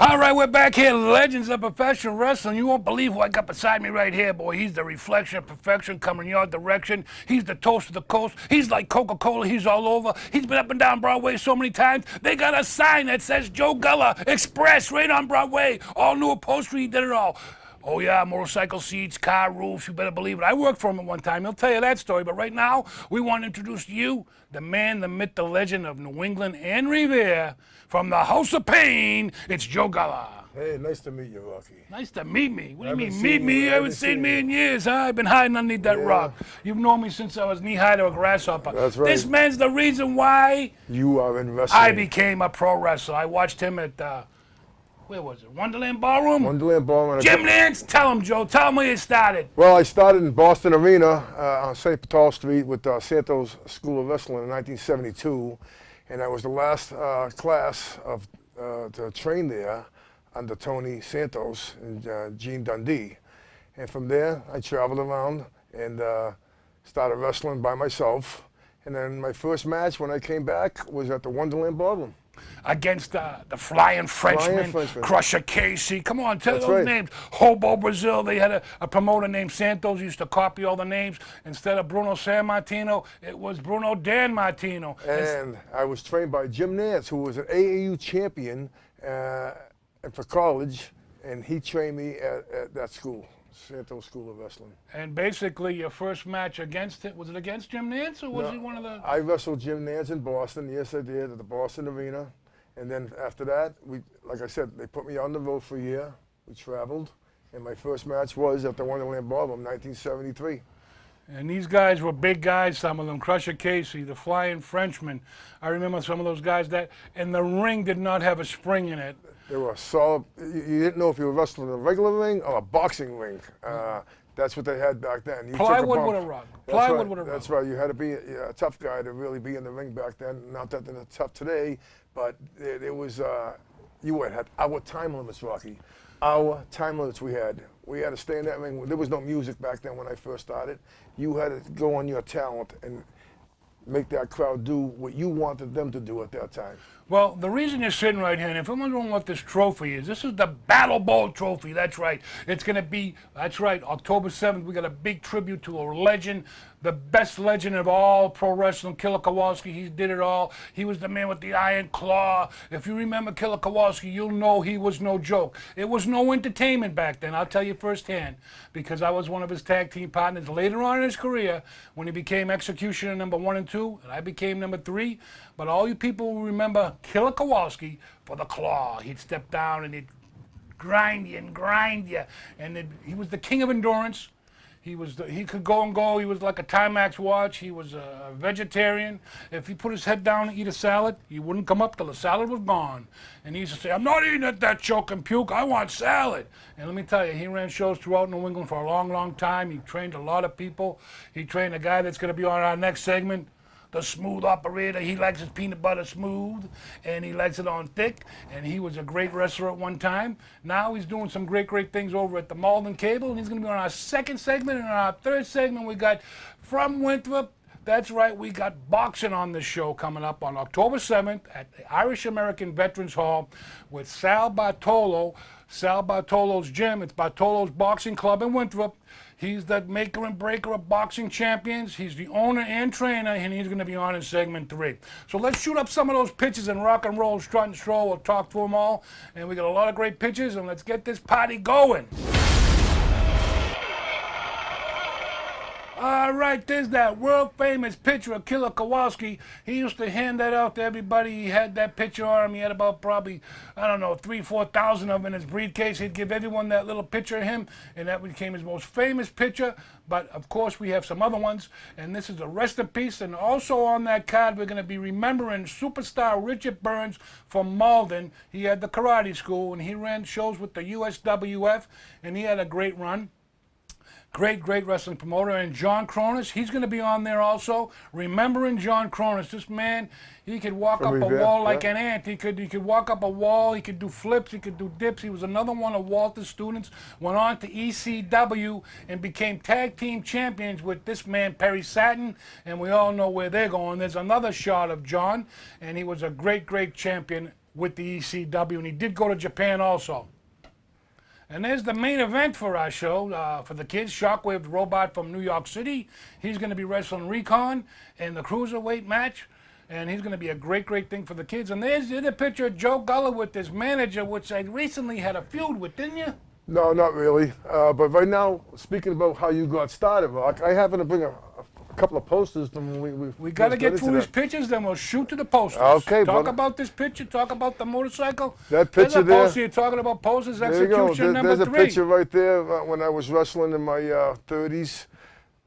All right, we're back here. Legends of professional wrestling. You won't believe who I got beside me right here, boy. He's the reflection of perfection coming in your direction. He's the toast of the coast. He's like Coca-Cola. He's all over. He's been up and down Broadway so many times. They got a sign that says Joe Gullah Express right on Broadway. All new upholstery. He did it all. Oh, yeah, motorcycle seats, car roofs, you better believe it. I worked for him at one time. He'll tell you that story. But right now, we want to introduce to you the man, the myth, the legend of New England and Revere. From the House of Pain, it's Joe Gullah. Hey, nice to meet you, Rocky. Nice to meet me. What do you mean, Haven't meet seen me? you. You haven't seen me in years, huh? I've been hiding underneath that rock. You've known me since I was knee-high to a grasshopper. That's right. This man's the reason why You are in wrestling. I became a pro wrestler. I watched him at, where was it, Wonderland Ballroom? Wonderland Ballroom. Jim Nance, tell him, Joe. Tell him where you started. Well, I started in Boston Arena on St. Paul Street with Santos School of Wrestling in 1972, and I was the last class to train there under Tony Santos and Gene Dundee. And from there, I traveled around and started wrestling by myself. And then my first match when I came back was at the Wonderland Ballroom. Against the Flying Frenchman, Crusher Casey. Come on, tell those names. Hobo Brazil. They had a promoter named Santos. Used to copy all the names. Instead of Bruno San Martino, it was Bruno Dan Martino. And I was trained by Jim Nance, who was an AAU champion for college, and he trained me at that school, Santos School of Wrestling. And basically, your first match against it, was it against Jim Nance, or was he one of the... I wrestled Jim Nance in Boston. Yes, I did, at the Boston Arena. And then after that, like I said, they put me on the road for a year. We traveled, and my first match was at the Wonderland Ballroom, 1973. And these guys were big guys, some of them. Crusher Casey, the Flying Frenchman. I remember some of those guys that, and the ring did not have a spring in it. They were solid. You didn't know if you were wrestling in a regular ring or a boxing ring. That's what they had back then. Plywood with a rug. Plywood with a rug. That's right. You had to be a tough guy to really be in the ring back then. Not that they're tough today, but it was, you had our time limits, Rocky. Our time limits we had. We had to stay in that ring. There was no music back then when I first started. You had to go on your talent and make that crowd do what you wanted them to do at that time. Well, the reason you're sitting right here, and if anyone's wondering what this trophy is, this is the Battle Bowl trophy. That's right. It's going to be, that's right, October 7th, we got a big tribute to a legend, the best legend of all pro wrestling, Killer Kowalski. He did it all. He was the man with the iron claw. If you remember Killer Kowalski, you'll know he was no joke. It was no entertainment back then, I'll tell you firsthand, because I was one of his tag team partners later on in his career when he became Executioner number 1 and 2, and I became number 3. But all you people will remember Killer Kowalski for the claw. He'd step down and he'd grind you and grind you. And he was the king of endurance. He could go and go. He was like a Timex watch. He was a vegetarian. If he put his head down and eat a salad, he wouldn't come up till the salad was gone. And he used to say, "I'm not eating at that choke and puke. I want salad." And let me tell you, he ran shows throughout New England for a long, long time. He trained a lot of people. He trained a guy that's going to be on our next segment, the smooth operator. He likes his peanut butter smooth, and he likes it on thick, and he was a great wrestler at one time. Now he's doing some great, great things over at the Malden Cable, and he's going to be on our second segment, and on our third segment we got from Winthrop. That's right, we got boxing on this show coming up on October 7th at the Irish American Veterans Hall with Sal Bartolo. Sal Bartolo's gym. It's Bartolo's Boxing Club in Winthrop. He's the maker and breaker of boxing champions. He's the owner and trainer, and he's going to be on in segment 3. So let's shoot up some of those pictures and rock and roll, strut and stroll. We'll talk through them all, and we got a lot of great pictures, and let's get this party going. All right, there's that world-famous picture of Killer Kowalski. He used to hand that out to everybody. He had that picture on him. He had about probably, I don't know, 3,000 or 4,000 of them in his briefcase. He'd give everyone that little picture of him, and that became his most famous picture. But, of course, we have some other ones, and this is a rest in peace. And also on that card, we're going to be remembering superstar Richard Burns from Malden. He had the karate school, and he ran shows with the USWF, and he had a great run. Great, great wrestling promoter. And John Cronus, he's going to be on there also. Remembering John Cronus, this man, he could walk up a wall like an ant. He could walk up a wall. He could do flips. He could do dips. He was another one of Walter's students. Went on to ECW and became tag team champions with this man, Perry Satin. And we all know where they're going. There's another shot of John, and he was a great, great champion with the ECW, and he did go to Japan also. And there's the main event for our show, for the kids, Shockwave the Robot from New York City. He's going to be wrestling Recon in the Cruiserweight match, and he's going to be a great, great thing for the kids. And there's the other picture of Joe Gullah with his manager, which I recently had a feud with, didn't you? No, not really. But right now, speaking about how you got started, Rock, I happen to bring a couple of posters from when We got to get through these pictures, then we'll shoot to the posters. Okay, talk brother. about this picture, talk about the motorcycle. That There's picture a there. poster you're talking about posters, There you go. execution number There's a 3. picture right there when I was wrestling in my 30s.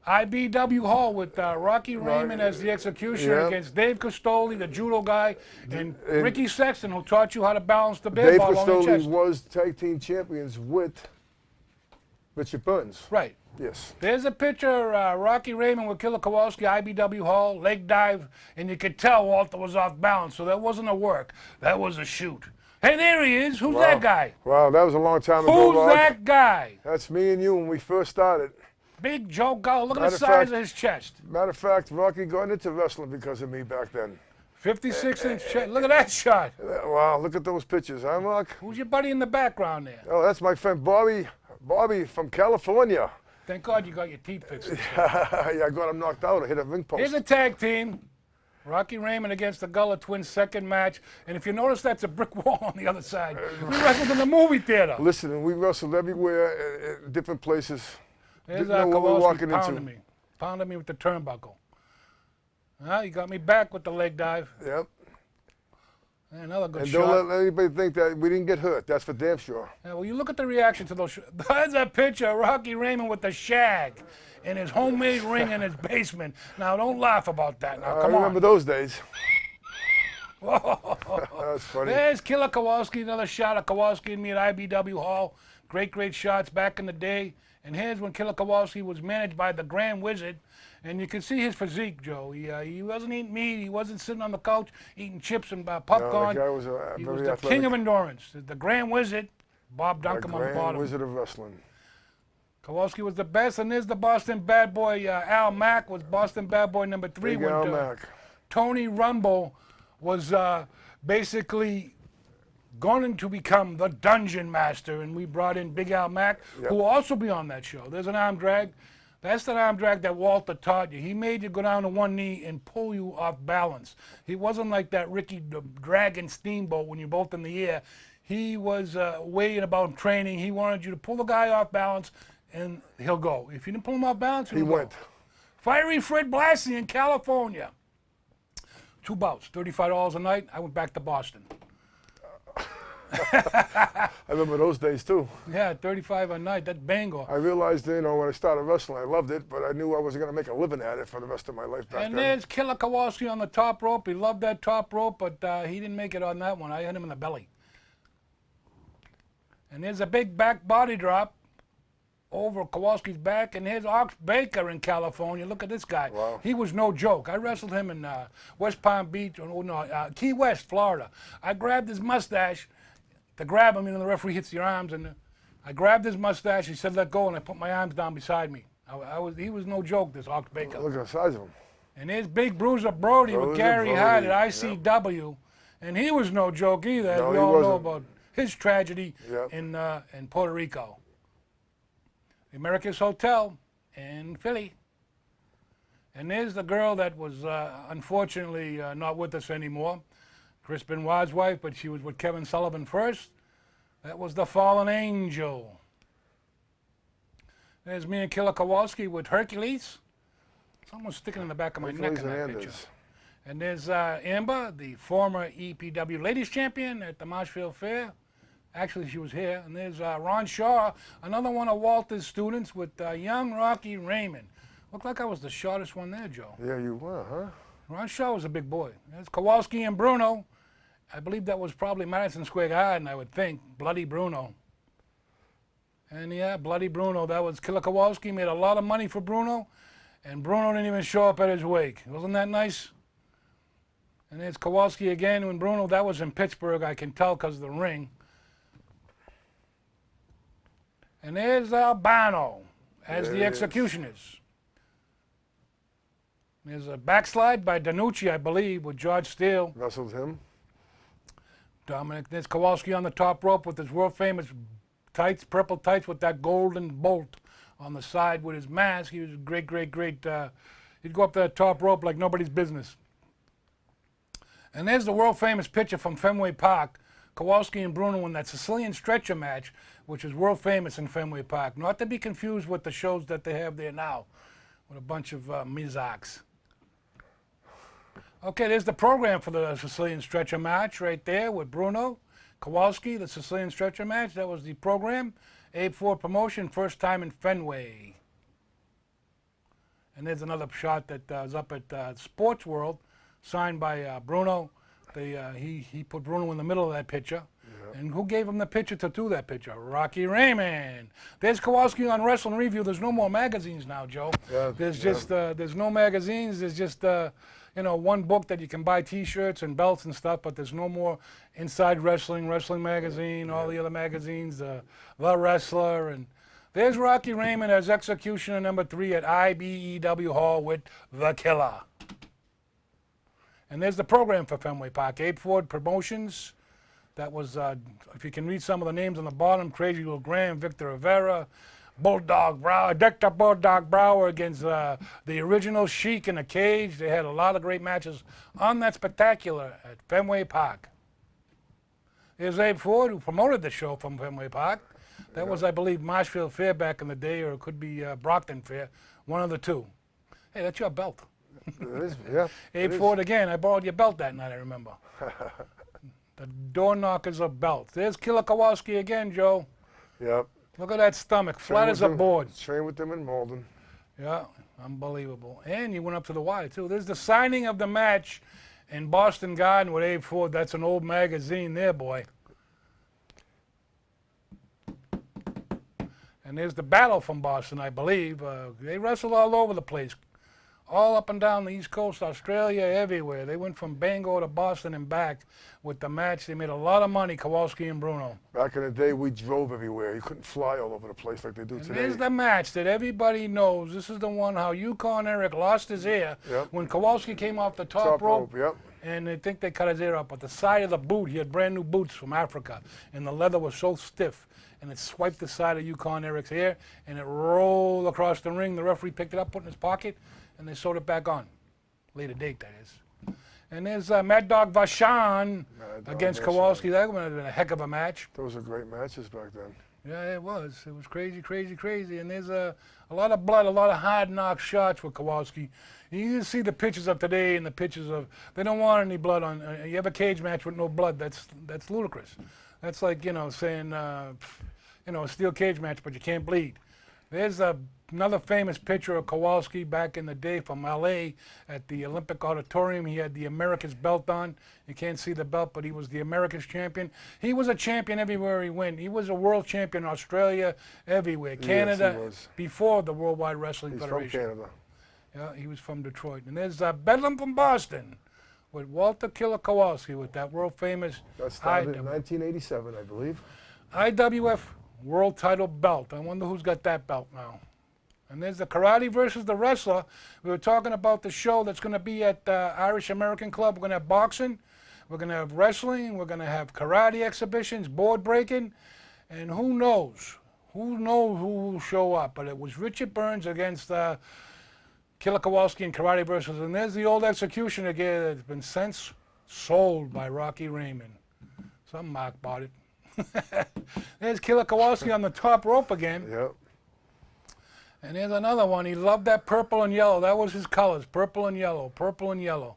IBW Hall with Rocky Raymond as the executioner Yeah. against Dave Costoli, the judo guy, and Ricky Sexton, who taught you how to balance the bear Dave ball on your Costoli chest. was tag team champions with Richard Burns. Right. Yes. There's a picture, Rocky Raymond with Killer Kowalski, IBW Hall, leg dive, and you could tell Walter was off balance, so that wasn't a work. That was a shoot. Hey, there he is. Who's that guy? Wow, that was a long time ago, Who's Rock. that guy? That's me and you when we first started. Big Joe Gullah. Look at Matter the of size fact- of his chest. Matter of fact, Rocky got into wrestling because of me back then. 56-inch chest. Look at that shot. Wow, look at those pictures, huh, Rock? Who's your buddy in the background there? Oh, that's my friend Bobby from California. Thank God you got your teeth fixed. Yeah, I got him knocked out. I hit a ring post. Here's a tag team. Rocky Raymond against the Gullah Twins, second match. And if you notice, that's a brick wall on the other side. We wrestled in the movie theater. Listen, we wrestled everywhere, in different places. There's Didn't know what we were Kowalski walking pounding into. me. Pounding me with the turnbuckle. You got me back with the leg dive. Yep. And another good And shot. don't let anybody think that we didn't get hurt. That's for damn sure. Yeah, well, you look at the reaction to those. There's a picture of Rocky Raymond with the shag in his homemade ring in his basement. Now, don't laugh about that. Now, I come remember on. those days. That's funny. There's Killer Kowalski, another shot of Kowalski and me at IBW Hall. Great, great shots back in the day. And here's when Killer Kowalski was managed by the Grand Wizard. And you can see his physique, Joe. He wasn't eating meat. He wasn't sitting on the couch eating chips and popcorn. the guy was He very was the athletic. king of endurance. The Grand Wizard, Bob The Duncan on the Grand bottom. Wizard of Wrestling. Kowalski was the best, and there's the Boston Bad Boy. Al Mack was Boston Bad Boy number 3. Big when Al Mack. Tony Rumble was basically going to become the Dungeon Master, and we brought in Big Al Mack, who will also be on that show. There's an arm drag. That's the arm drag that Walter taught you. He made you go down to one knee and pull you off balance. He wasn't like that Ricky the Dragon Steamboat when you're both in the air. He was way about training. He wanted you to pull the guy off balance, and he'll go. If you didn't pull him off balance, He he'll go. went. Fiery Fred Blassie in California. 2 bouts, $35 a night. I went back to Boston. I remember those days too. Yeah, 35 a night. That's Bangor. I realized, when I started wrestling, I loved it, but I knew I wasn't going to make a living at it for the rest of my life back And then. there's Killer Kowalski on the top rope. He loved that top rope, but he didn't make it on that one. I hit him in the belly. And there's a big back body drop over Kowalski's back. And here's Ox Baker in California. Look at this guy. Wow. He was no joke. I wrestled him in West Palm Beach, Key West, Florida. I grabbed his mustache to grab him, the referee hits your arms, and I grabbed his mustache. He said, "Let go," and I put my arms down beside me. He was no joke, this Ox Baker. Look at the size of him. And there's Big Bruiser Brody with Bruiser Gary Brody, Hart at yep. ICW, and he was no joke either. As No, we he all know wasn't. about his tragedy Yep. in Puerto Rico. The America's Hotel in Philly. And there's the girl that was unfortunately not with us anymore. Chris Benoit's wife, but she was with Kevin Sullivan first. That was the Fallen Angel. There's me and Killer Kowalski with Hercules. It's almost sticking in the back of my neck in that Hercules picture. Hernandez. And there's Amber, the former EPW Ladies Champion at the Marshfield Fair. Actually, she was here. And there's Ron Shaw, another one of Walter's students with young Rocky Raymond. Looked like I was the shortest one there, Joe. Yeah, you were, huh? Ron Shaw was a big boy. There's Kowalski and Bruno. I believe that was probably Madison Square Garden, I would think. Bloody Bruno. And yeah, Bloody Bruno. That was Killer Kowalski. Made a lot of money for Bruno. And Bruno didn't even show up at his wake. Wasn't that nice? And there's Kowalski again. When Bruno, that was in Pittsburgh, I can tell because of the ring. And there's Albano as the Yes. executioners. There's a backslide by Danucci, I believe, with George Steele. Wrestled him. Dominic, there's Kowalski on the top rope with his world famous tights, purple tights with that golden bolt on the side with his mask. He was a great, great, great. He'd go up that top rope like nobody's business. And there's the world famous picture from Fenway Park. Kowalski and Bruno in that Sicilian stretcher match, which is world famous in Fenway Park. Not to be confused with the shows that they have there now, with a bunch of Mizaks. Okay, there's the program for the Sicilian stretcher match right there with Bruno. Kowalski, the Sicilian stretcher match, that was the program. Abe Ford Promotion, first time in Fenway. And there's another shot that was up at Sports World, signed by Bruno. He put Bruno in the middle of that picture. Yeah. And who gave him the picture to do that picture? Rocky Raymond. There's Kowalski on Wrestling Review. There's no more magazines now, Joe. Yeah, there's no magazines. There's just one book that you can buy T-shirts and belts and stuff, but there's no more Inside Wrestling, Wrestling Magazine, all the other magazines, The Wrestler, and there's Rocky Raymond as Executioner number 3 at IBEW Hall with The Killer. And there's the program for Fenway Park. Abe Ford Promotions. That was, if you can read some of the names on the bottom, Crazy Little Graham, Victor Rivera, Bulldog Brower, Dr. Bulldog Brower against the original Sheik in a cage. They had a lot of great matches on that spectacular at Fenway Park. There's Abe Ford, who promoted the show from Fenway Park. That was, I believe, Marshfield Fair back in the day, or it could be Brockton Fair, one of the two. Hey, that's your belt. It is, yeah. Abe Ford again. I borrowed your belt that night, I remember. The door knockers of belts. There's Killer Kowalski again, Joe. Yep. Look at that stomach, flat as a board. Trained with them in Malden. Yeah, unbelievable. And you went up to the wire, too. There's the signing of the match in Boston Garden with Abe Ford. That's an old magazine there, boy. And there's the battle from Boston, I believe. They wrestled all over the place. All up and down the East Coast, Australia, everywhere. They went from Bangor to Boston and back with the match. They made a lot of money, Kowalski and Bruno. Back in the day, we drove everywhere. You couldn't fly all over the place like they do today. There's the match that everybody knows. This is the one how Yukon Eric lost his ear when Kowalski came off the top rope. Yep. And they think they cut his ear up. But the side of the boot, he had brand new boots from Africa. And the leather was so stiff. And it swiped the side of Yukon Eric's hair. And it rolled across the ring. The referee picked it up, put it in his pocket. And they sewed it back on. Later date, that is. And there's Mad Dog Vachon against Kowalski. That would have been a heck of a match. Those were great matches back then. Yeah, it was. It was crazy, crazy, crazy. And there's a lot of blood, a lot of hard knock shots with Kowalski. You can see the pictures of today and the pictures of, they don't want any blood on, you have a cage match with no blood. That's ludicrous. That's like, saying, a steel cage match, but you can't bleed. There's another famous picture of Kowalski back in the day from L.A. at the Olympic Auditorium. He had the America's belt on. You can't see the belt, but he was the America's champion. He was a champion everywhere he went. He was a world champion in Australia, everywhere. Canada, yes, before the Worldwide Wrestling Federation. He's from Canada. Yeah, he was from Detroit. And there's Bedlam from Boston with Walter Killer Kowalski with that world famous That started in 1987, I believe. IWF World Title belt. I wonder who's got that belt now. And there's the Karate versus the Wrestler. We were talking about the show that's going to be at Irish American Club. We're going to have boxing. We're going to have wrestling. We're going to have karate exhibitions, board breaking. And who knows? Who knows who will show up? But it was Richard Burns against Killer Kowalski and Karate versus. And there's the old executioner again that's been since sold by Rocky Raymond. Some mark bought it. There's Killer Kowalski on the top rope again. Yep. And there's another one. He loved that purple and yellow. That was his colors, purple and yellow, purple and yellow.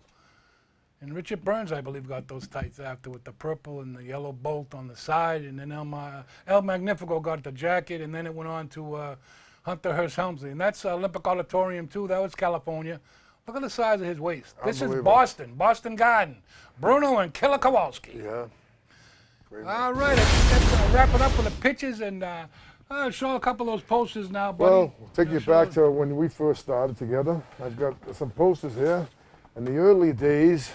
And Richard Burns, I believe, got those tights after with the purple and the yellow bolt on the side. And then El Magnifico got the jacket, and then it went on to Hunter Hearst Helmsley. And that's Olympic Auditorium, too. That was California. Look at the size of his waist. This is Boston, Boston Garden. Bruno and Killer Kowalski. Yeah. All right, I think that's going to wrap it up with the pictures, and I'll show a couple of those posters now, buddy. Well, we'll take you back to when we first started together. I've got some posters here. In the early days.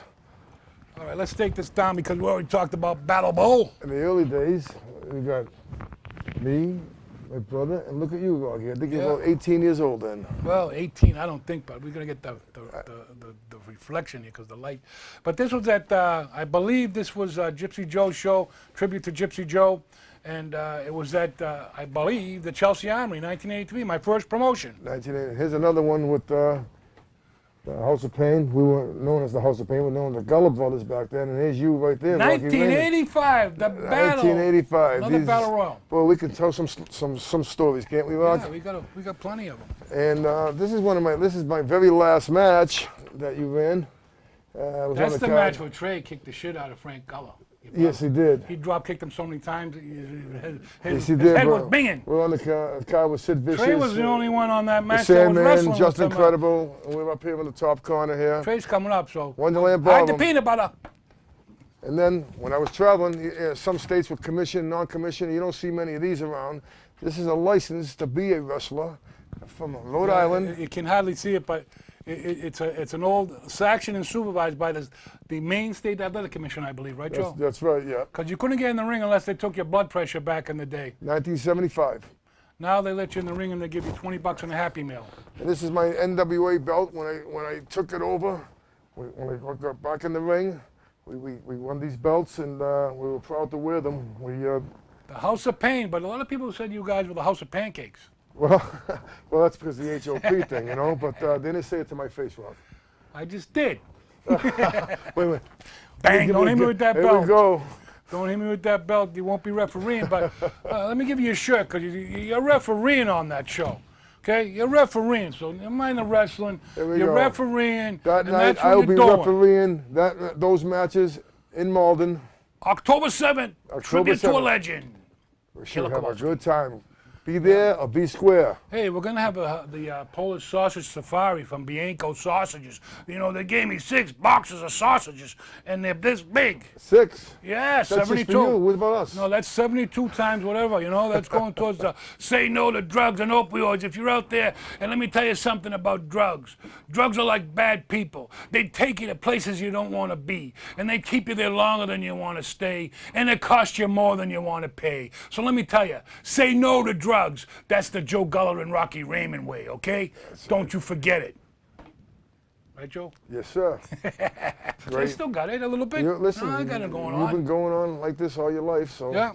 All right, let's take this down because we already talked about Battle Bowl. In the early days, we got me, my brother, and look at you, Rocky. I think you're about 18 years old then. Well, 18, I don't think, but we're going to get the reflection here because the light. But this was at, I believe this was Gypsy Joe's show, tribute to Gypsy Joe. And it was at, I believe, the Chelsea Armory, 1983, my first promotion. 1980. Here's another one with the House of Pain. We weren't known as the House of Pain. We were known as the Gullah Brothers back then. And here's you right there. 1985, the battle. 1985. Another battle royal. Well, we can tell some stories, can't we, Rod? Yeah, we got plenty of them. And this is my very last match that you ran. Was That's on the card. match where Trey kicked the shit out of Frank Gullah. Yes, he did. He drop kicked him so many times. Yes, he His did. head Bro. was binging. We're on the car with Sid Vicious. Trey was the only one on that the match that was Sandman, wrestling. Just with him. Incredible. And we're up here in the top corner here. Trey's coming up, so Wonderland hide the Ballroom. peanut butter. And then when I was traveling, some states with commission, non-commission, you don't see many of these around. This is a license to be a wrestler from Rhode Island. You can hardly see it, but it's an old sanctioned and supervised by the Maine State Athletic Commission, I believe, right, Joe? That's right, yeah. Because you couldn't get in the ring unless they took your blood pressure back in the day. 1975. Now they let you in the ring and they give you $20 and a Happy Meal. And this is my NWA belt. When I took it over, when I got back in the ring, we won these belts and we were proud to wear them. The House of Pain, but a lot of people said you guys were the House of Pancakes. Well, that's because of the HOP thing, you know. But they didn't say it to my face, Rob. I just did. Wait. Bang! Don't hit me with that Here belt. we go. Don't hit me with that belt. You won't be refereeing. But let me give you a shirt because you're refereeing on that show. Okay, you're refereeing, so never mind the wrestling. There we You're go. refereeing, That and night that's what I'll you're be doing. refereeing those matches in Malden. October 7th, October tribute to a 7th. legend. We should Killer have a Kowalski. good time. Be there or be square. Hey, we're gonna have the Polish sausage safari from Bianco Sausages. You know, they gave me 6 boxes of sausages, and they're this big. 6. Yeah, That's 72. just for you. What about us? No, that's 72 times whatever, you know, that's going towards the say no to drugs and opioids. If you're out there, and let me tell you something about drugs. Drugs are like bad people. They take you to places you don't want to be, and they keep you there longer than you want to stay, and it costs you more than you want to pay. So let me tell you, say no to drugs. That's the Joe Gullah and Rocky Raymond way, okay? Don't you forget it. Right, Joe? Yes, sir. I Great. still got it a little bit. Listen, No, I got it going you've on. been going on like this all your life, so. Yeah.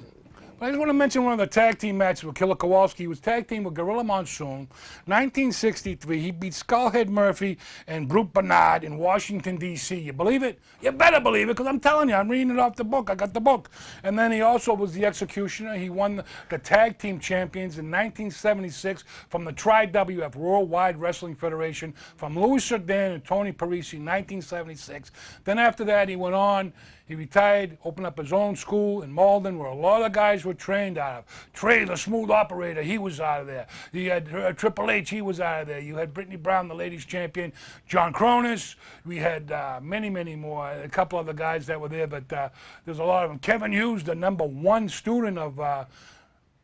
But I just want to mention one of the tag team matches with Killer Kowalski. He was tag team with Gorilla Monsoon. 1963, he beat Skullhead Murphy and Brute Bernard in Washington, D.C. You believe it? You better believe it, because I'm telling you, I'm reading it off the book. I got the book. And then he also was the executioner. He won the tag team champions in 1976 from the Tri-WF, Worldwide Wrestling Federation, from Louis Cerdan and Tony Parisi in 1976. Then after that, he went on. He retired, opened up his own school in Malden where a lot of guys were trained out of. Trey, the smooth operator, he was out of there. You had Triple H, he was out of there. You had Brittany Brown, the ladies champion. John Cronus. We had many, many more. A couple other guys that were there, but there's a lot of them. Kevin Hughes, the #1 student of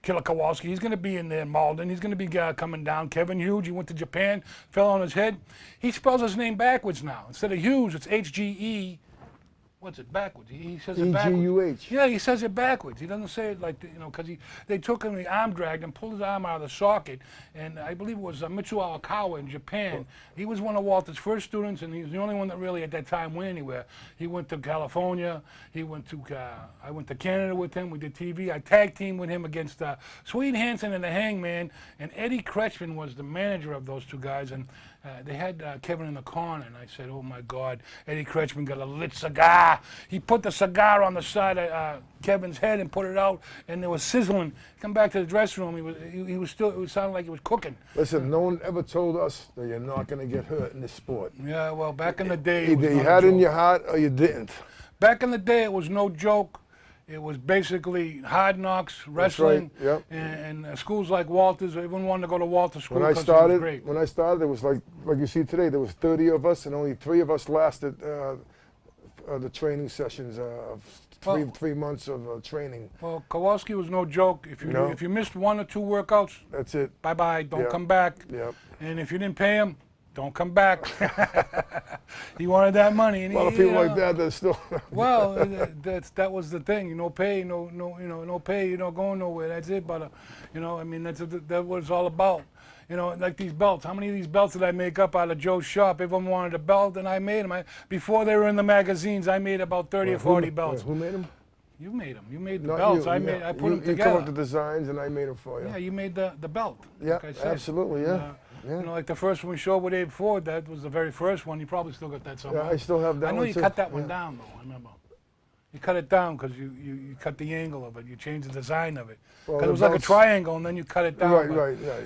Killer Kowalski. He's going to be in there in Malden. He's going to be coming down. Kevin Hughes, he went to Japan, fell on his head. He spells his name backwards now. Instead of Hughes, it's H-G-E. What's it backwards? He says it backwards. E-G-U-H. Yeah, he says it backwards. He doesn't say it like, you know, because they took him, the arm dragged and pulled his arm out of the socket. And I believe it was Mitsuo Alakawa in Japan. He was one of Walter's first students, and he was the only one that really at that time went anywhere. He went to California. He went to, I went to Canada with him. We did TV. I tag teamed with him against Swede Hansen and the Hangman. And Eddie Kretschmann was the manager of those two guys. And they had Kevin in the corner, and I said, oh my God, Eddie Kretschmann got a lit cigar. He put the cigar on the side of Kevin's head and put it out, and there was sizzling. Come back to the dressing room, he was still, it was sounding like he was cooking. Listen, no one ever told us that you're not going to get hurt in this sport. Yeah, well, back in the day, it was Either you not a had it in joke. your heart or you didn't. Back in the day, it was no joke. It was basically hard knocks, wrestling, yep. and schools like Walters. Everyone wanted to go to Walters school When I because it was great. started, there was like you see today, there was 30 of us, and only 3 of us lasted the training sessions of three months of training. Well, Kowalski was no joke. If you No. if you missed 1 or 2 workouts, That's it. bye bye. Don't Yeah. come back. Yep. And if you didn't pay him, don't come back. He wanted that money. And A lot of people like that still. Well, that was the thing. No pay, no pay. You're not going nowhere. That's it. But you know, I mean, that was all about. You know, like these belts. How many of these belts did I make up out of Joe's shop? Everyone wanted a belt, and I made them. Before they were in the magazines, I made about 30 or 40 belts. Who made them? You made them. You made the Not belts. you, I yeah. put them You together. come up with the designs, and I made them for you. Yeah, you made the belt. Yeah, like I said. absolutely, yeah. Yeah. You know, like the first one we showed with Abe Ford, that was the very first one. You probably still got that somewhere. Yeah, I still have that I know one you too. cut that one Yeah. down, though, I remember. You cut it down because you cut the angle of it. You changed the design of it. Well, Because the it was like a belts- triangle, and then you cut it down. Right,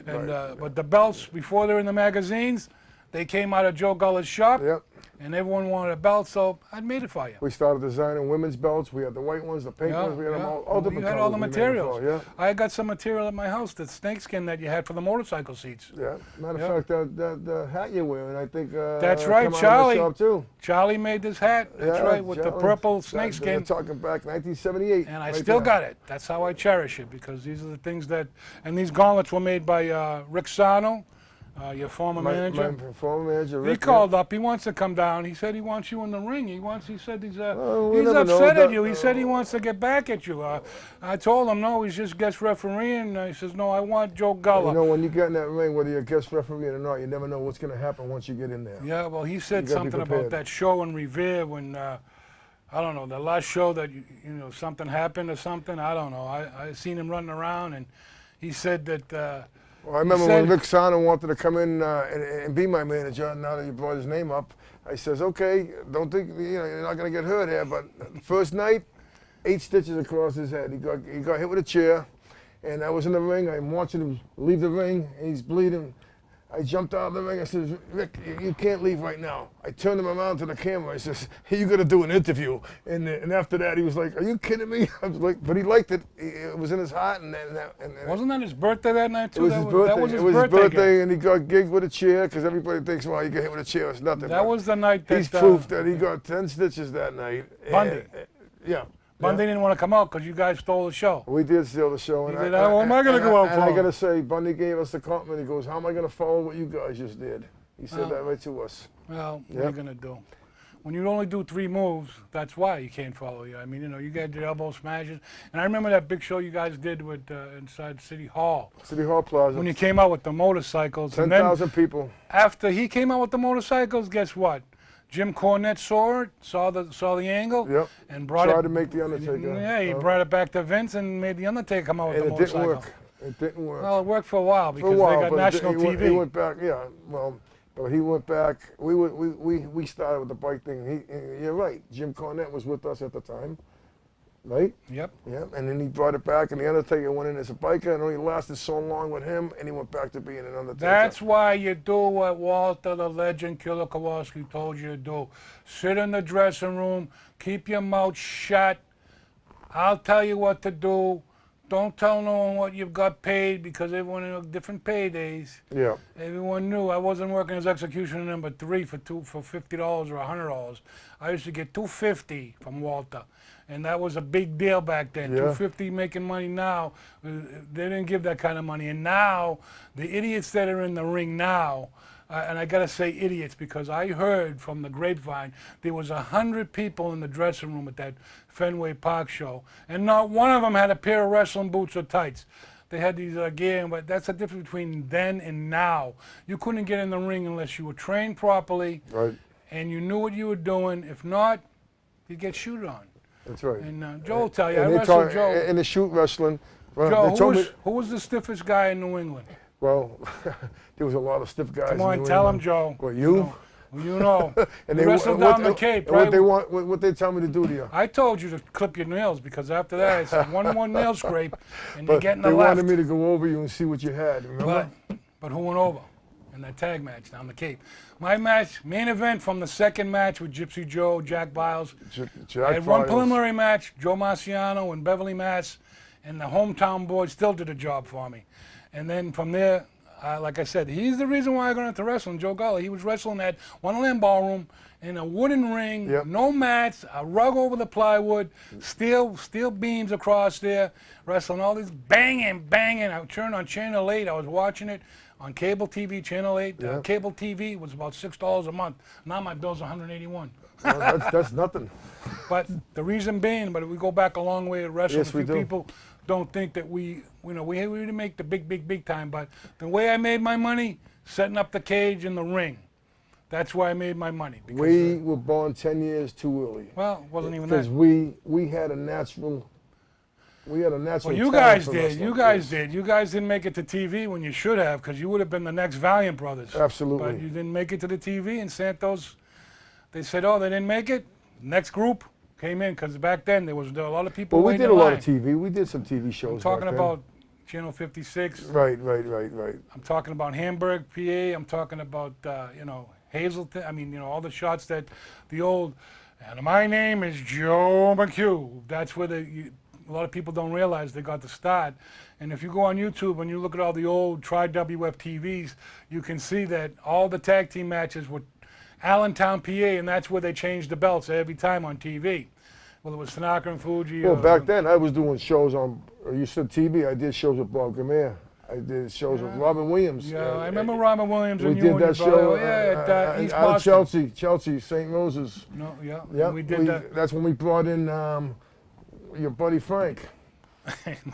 but, right. But the belts, before they were in the magazines, they came out of Joe Gulla's shop, Yep. and everyone wanted a belt, so I made it for you. We started designing women's belts. We had the white ones, the pink ones. We had them all different You had colors. all the we made them materials. for, yeah. I got some material at my house, the snakeskin that you had for the motorcycle seats. Yeah. Matter Yeah. of fact, the hat you're wearing, I think. That's right, come out of Charlie. my shop too. Charlie made this hat, that's Yeah, right, with the Charlie. purple We're snakeskin. talking back 1978. And I right still there. got it. That's how I cherish it, because these are the things that, and these gauntlets were made by Rick Sano, your former manager. My former manager, He Rick. called up. He wants to come down. He said he wants you in the ring. He said he's we he's never know. upset at That- you. He said he wants to get back at you. I told him no. He's just guest referee, and he says no. I want Joe Gullah. You know, when you get in that ring, whether you're a guest referee or not, you never know what's going to happen once you get in there. Yeah. Well, he said You gotta be something about prepared. that show in Revere when I don't know, the last show that you know something happened or something. I don't know. I seen him running around, and he said that. Well, I remember said- when Rick Sano wanted to come in and be my manager. Now that you brought his name up, I says, okay, don't think you're not going to get hurt here. But first night, 8 stitches across his head. He got hit with a chair, and I was in the ring. I'm watching him leave the ring, and he's bleeding. I jumped out of the ring. I says, Rick, you can't leave right now. I turned him around to the camera. I says, hey, you got to do an interview. And after that, he was like, are you kidding me? I was like, but he liked it. It was in his heart. And Wasn't that his birthday that night too? it was his birthday. That was his it was birthday. his birthday, gift. and he got gigged with a chair because everybody thinks, well, you get hit with a chair, it's nothing. That but was the night that he's proof that he got 10 stitches that night. Bundy. Yeah. Bundy didn't want to come out because you guys stole the show. We did steal the show. He said, "How am I gonna go out And I for?" got to say, Bundy gave us the compliment. He goes, how am I going to follow what you guys just did? He said that right to us. Well, what are Yep. you gonna do? When you only do 3 moves, that's why you can't follow you. I mean, you got your elbow smashes. And I remember that big show you guys did with inside City Hall City Hall Plaza. when you came out with the motorcycles. And then 10,000 people. after he came out with the motorcycles, guess what? Jim Cornette saw it, saw the angle, Yep. and brought Tried it. to make the Undertaker. Yeah, he brought it back to Vince and made the Undertaker come out with And the it didn't motorcycle. work. It didn't work. Well, it worked for a while For because a while, they got but national he TV. He went back, yeah. Well, but he went back. We started with the bike thing. You're right. Jim Cornette was with us at the time, right? Yep. Yeah. And then he brought it back, and the Undertaker went in as a biker, and only lasted so long with him, and he went back to being an Undertaker. That's why you do what Walter, the legend, Killer Kowalski told you to do. Sit in the dressing room, keep your mouth shut. I'll tell you what to do. Don't tell no one what you've got paid because everyone had different paydays. Yeah. Everyone knew I wasn't working as executioner number 3 for $50 or $100. I used to get $250 from Walter, and that was a big deal back then. Yeah. $250 making money now. They didn't give that kind of money, and now the idiots that are in the ring now. And I gotta say idiots because I heard from the grapevine there was 100 people in the dressing room at that Fenway Park show, and not one of them had a pair of wrestling boots or tights. They had these gear, but that's the difference between then and now. You couldn't get in the ring unless you were trained properly Right. and you knew what you were doing. If not, you'd get shoot on. That's right. And Joe will tell you, I And they wrestled talk- Joe. in the shoot wrestling. Well, Joe, they told me. who was the stiffest guy in New England? Well, there was a lot of stiff guys. Come in on, New tell him, England. Joe. What, you? You know. And You wrestled down the Cape, and right? What they want, what they tell me to do to you. I told you to clip your nails because after that I said one more nail scrape and you're But getting they the left. wanted me to go over you and see what you had. Remember? But who went over in that tag match down the Cape? My match, main event from the second match with Gypsy Joe, Jack Biles. Jack I had one Files. preliminary match, Joe Marciano and Beverly Mass, and the hometown boys still did a job for me. And then from there, like I said, he's the reason why I got into wrestling, Joe Gullah. He was wrestling at One Land Ballroom in a wooden ring, Yep. no mats, a rug over the plywood, steel beams across there, wrestling all these banging. I turned on Channel 8, I was watching it. on cable TV, Channel 8. Yeah. Cable TV was about $6 a month. Now my bill's $181. Well, that's nothing. But the reason being, but we go back a long way at wrestling. Yes, a few we do. people don't think that we didn't make the big time. But the way I made my money, setting up the cage in the ring. That's why I made my money. Because, We were born 10 years too early. well, it wasn't even Because that. we had a natural. We had a natural. Well, you talent guys for did. wrestling. You guys Yes. did. You guys didn't make it to TV when you should have, because you would have been the next Valiant Brothers. Absolutely. But you didn't make it to the TV, and Santos, they said, oh, they didn't make it. Next group came in, because back then there was a lot of people Well, we waiting did a in lot line. of TV. We did some TV shows. I'm talking back then. about Channel 56. Right. I'm talking about Hamburg, PA. I'm talking about, Hazelton. I mean, all the shots that the old, and my name is Joe McHugh. That's where a lot of people don't realize they got the start. And if you go on YouTube and you look at all the old Tri-WF TVs, you can see that all the tag team matches were Allentown, PA, and that's where they changed the belts every time on TV. Whether it was Tanaka and Fuji. Well, or, back then I was doing shows on. You said TV. I did shows with Bob Gamere. I did shows with Robin Williams. Yeah, I remember Robin Williams We and you did and that your brother. show. Yeah, at East out of Boston. Chelsea, St. Rose's. No, yeah. Yeah, We did that. That's when we brought in your buddy Frank.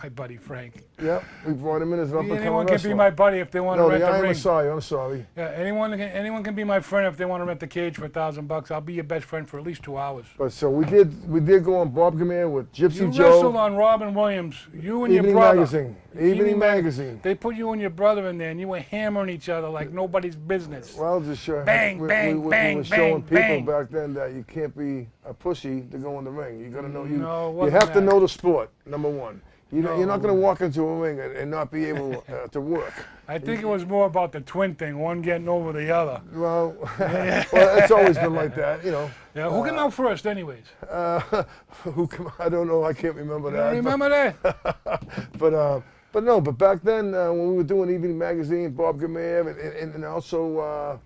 My buddy Frank. Yeah, we brought him in as an up-and-coming Anyone can be wrestler. my buddy if they want No, to rent the the Iron ring. Messiah. I'm sorry. Yeah, anyone can be my friend if they want to rent the cage for $1,000. I'll be your best friend for at least 2 hours. But so we did go on Bob Gamere with Gypsy You Joe. wrestled on Robin Williams. You and Evening your brother. Magazine. Evening Magazine. They put you and your brother in there, and you were hammering each other like nobody's business. Well, just Bang, bang, bang, we were showing bang, people bang. back then that you can't be a pussy to go in the ring. You got to know No, it you wasn't have to that. know the sport. Number one. You're No, not it going to walk into a ring and not be able to work. I think it was more about the twin thing, one getting over the other. Well, well, it's always been like that, Yeah, who came out first, anyways? I don't know. I can't remember You that. don't remember that? But back then when we were doing Evening Magazine, Bob Gamere, and also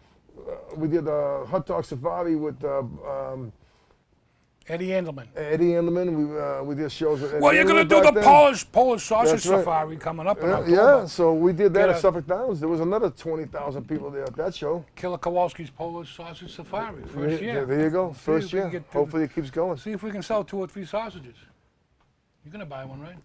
we did Hot Dog Safari with Eddie Endelman. Eddie Endelman. We did shows with Eddie Well, you're going to do Endelman the back then. Polish sausage That's right. safari coming up in Yeah, October. so we did that Get at a- Suffolk Downs. There was another 20,000 people there at that show. Killer Kowalski's Polish sausage safari, first Yeah, year. there you go. See if First we can year. get to- Hopefully it keeps going. See if we can sell 2 or 3 sausages. You're going to buy one, right?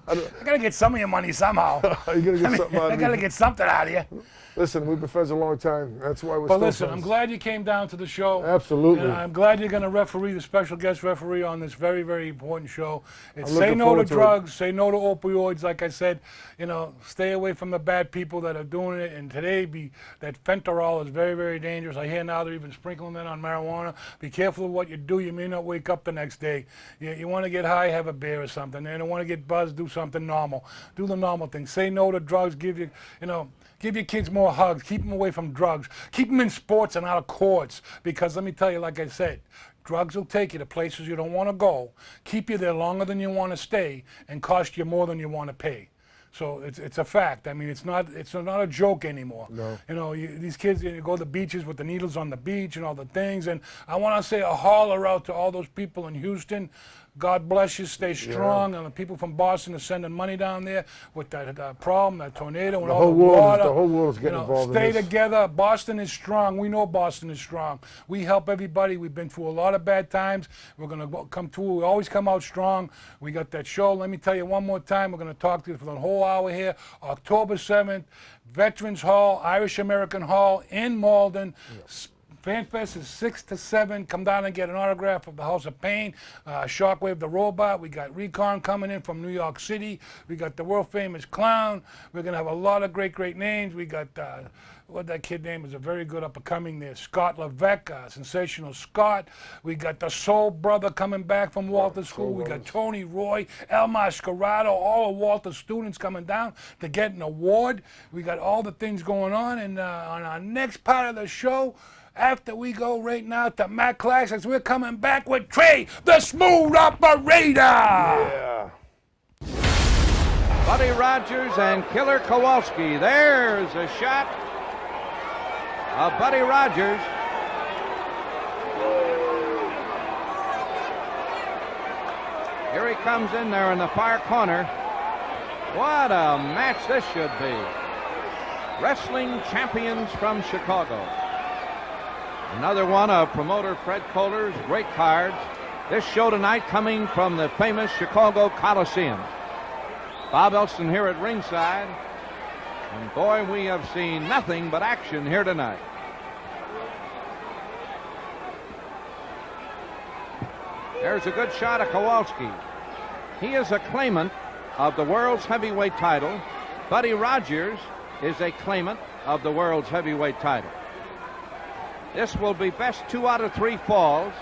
I got to get some of your money somehow. You're gonna get something out I of got to me. get something out of you. Listen, we've been friends a long time. That's why we're But still listen, friends. I'm glad you came down to the show. Absolutely. And I'm glad you're going to referee, the special guest referee on this very, very important show. It's I'm say looking no to forward to it. drugs, say no to opioids. Like I said, stay away from the bad people that are doing it. And today, that fentanyl is very, very dangerous. I hear now they're even sprinkling it on marijuana. Be careful of what you do. You may not wake up the next day. You want to get high, have a beer or something. You don't want to get buzzed, do something normal. Do the normal thing. Say no to drugs. Give your kids more hugs. Keep them away from drugs. Keep them in sports and out of courts. Because let me tell you, like I said, drugs will take you to places you don't want to go, keep you there longer than you want to stay, and cost you more than you want to pay. So it's a fact. I mean, it's not a joke anymore. No. These kids, you go to the beaches with the needles on the beach and all the things. And I want to say a holler out to all those people in Houston. God bless you. Stay strong. And the people from Boston are sending money down there with that problem, that tornado, and The all whole the world is- water. the whole world is getting involved in Stay this. together. Boston is strong. We know Boston is strong. We help everybody. We've been through a lot of bad times. We're going to come through. We always come out strong. We got that show. Let me tell you one more time. We're going to talk to you for the whole hour here. October 7th, Veterans Hall, Irish American Hall in Malden. FanFest is 6 to 7. Come down and get an autograph of the House of Pain. Shockwave the Robot. We got Recon coming in from New York City. We got the world famous Clown. We're going to have a lot of great names. We got, what that kid name is a very good up-and-coming there, Scott Levesque, Sensational Scott. We got the Soul Brother coming back from Walter School. We got Tony Roy, El Mascarado, all of Walter's students coming down to get an award. We got all the things going on. And on our next part of the show, after we go right now to Mac Classics, we're coming back with Trey, the Smooth Operator. Yeah. Buddy Rogers and Killer Kowalski. There's a shot of Buddy Rogers. Here he comes in there in the far corner. What a match this should be. Wrestling champions from Chicago. Another one of promoter Fred Kohler's great cards. This show tonight coming from the famous Chicago Coliseum. Bob Elston here at ringside. And boy, we have seen nothing but action here tonight. There's a good shot of Kowalski. He is a claimant of the world's heavyweight title. Buddy Rogers is a claimant of the world's heavyweight title. This will be best 2 out of 3 falls.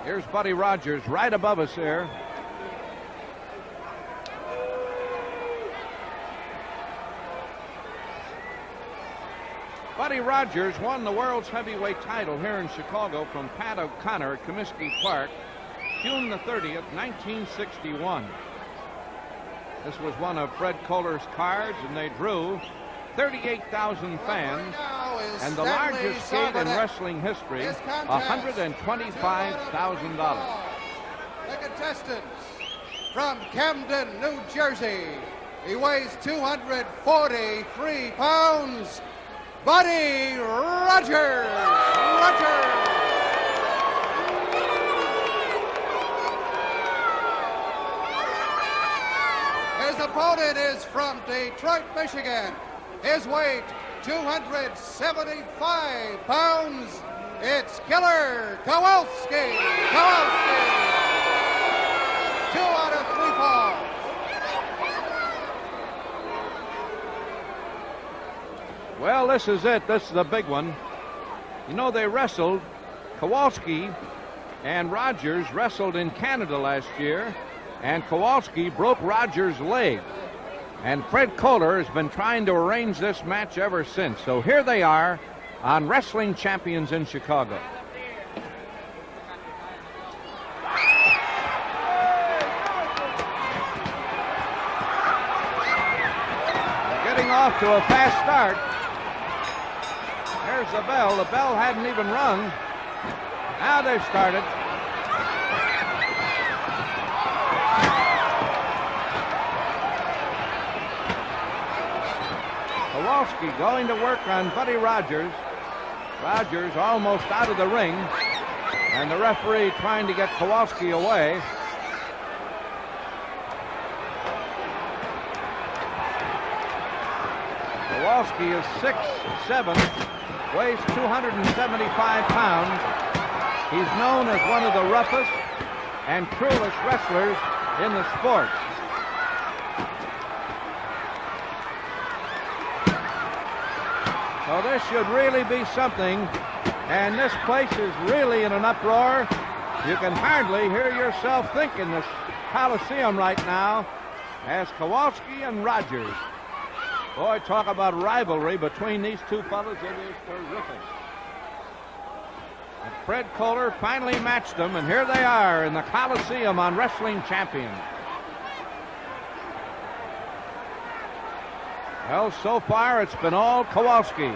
Here's Buddy Rogers right above us here. Buddy Rogers won the world's heavyweight title here in Chicago from Pat O'Connor at Comiskey Park, June the 30th, 1961. This was one of Fred Kohler's cards, and they drew 38,000 fans, and the largest gate in wrestling history, $125,000. The contestants from Camden, New Jersey. He weighs 243 pounds. Buddy Rogers. His opponent is from Detroit, Michigan. His weight, 275 pounds. It's Killer Kowalski. 2 out of 3 falls. Well, this is it. This is the big one. You know, they wrestled. Kowalski and Rogers wrestled in Canada last year, and Kowalski broke Rogers' leg. And Fred Kohler has been trying to arrange this match ever since. So here they are on Wrestling Champions in Chicago. Getting off to a fast start. There's the bell. The bell hadn't even rung. Now they've started. Kowalski going to work on Buddy Rogers. Rogers almost out of the ring, and the referee trying to get Kowalski away. Kowalski is 6'7", weighs 275 pounds. He's known as one of the roughest and cruelest wrestlers in the sport. So this should really be something, and this place is really in an uproar. You can hardly hear yourself think in this Coliseum right now as Kowalski and Rogers. Boy, talk about rivalry between these two fellas. It is terrific. And Fred Kohler finally matched them, and here they are in the Coliseum on Wrestling Champions. Well, so far it's been all Kowalski.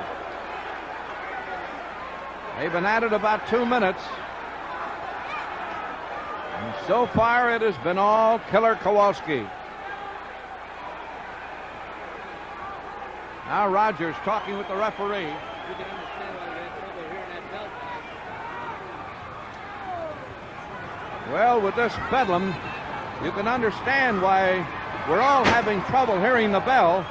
They've been at it about 2 minutes. And so far it has been all Killer Kowalski. Now Rogers talking with the referee. You can understand why we had trouble hearing that bell tonight. Well, with this bedlam, you can understand why we're all having trouble hearing the bell.